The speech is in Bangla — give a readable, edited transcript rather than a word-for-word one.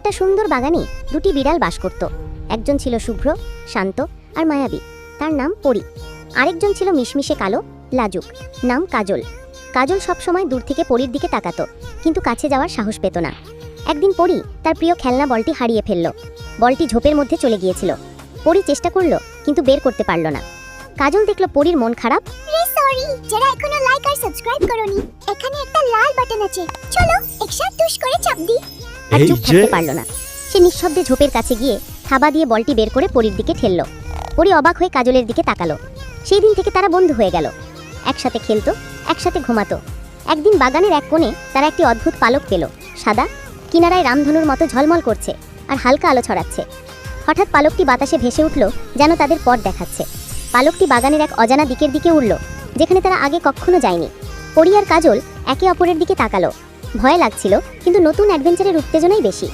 একটা সুন্দর বাগানে দুটি বিড়াল বাস করত। একজন ছিল শুভ্র, শান্ত আর মায়াবী, তার নাম পরি। আরেকজন ছিল মিশমিশে কালো, লাজুক, নাম কাজল। কাজল সবসময় দূর থেকে পরির দিকে তাকাতো, কিন্তু কাছে যাওয়ার সাহস পেত না। একদিন পরি তার প্রিয় খেলনা বলটি হারিয়ে ফেলল। বলটি ঝোপের মধ্যে চলে গিয়েছিল। পরি চেষ্টা করলো, কিন্তু বের করতে পারল না। কাজল দেখল পরির মন খারাপ। সরি, যারা এখনো লাইক আর সাবস্ক্রাইব করোনি, এখানে একটা লাল বাটন আছে, চলো একসাথে টুস করে চাপ দিই। আর চুপ থাকতে পারল না। সে নিঃশব্দে ঝোপের কাছে গিয়ে থাবা দিয়ে বলটি বের করে পরির দিকে ঠেলল। পরি অবাক হয়ে কাজলের দিকে তাকালো। সেই দিন থেকে তারা বন্ধু হয়ে গেল। একসাথে খেলতো, একসাথে ঘুমাতো। একদিন বাগানের এক কোণে তারা একটি অদ্ভুত পালক পেল, সাদা, কিনারায় রামধনুর মতো ঝলমল করছে আর হালকা আলো ছড়াচ্ছে। হঠাৎ পালকটি বাতাসে ভেসে উঠল, যেন তাদের পথ দেখাচ্ছে। পালকটি বাগানের এক অজানা দিকের দিকে উড়ল, যেখানে তারা আগে কখনো যায়নি। পরি আর কাজল একে অপরের দিকে তাকালো। ভয় লাগছিল, কিন্তু নতুন অ্যাডভেঞ্চারের উত্তেজনাই বেশি।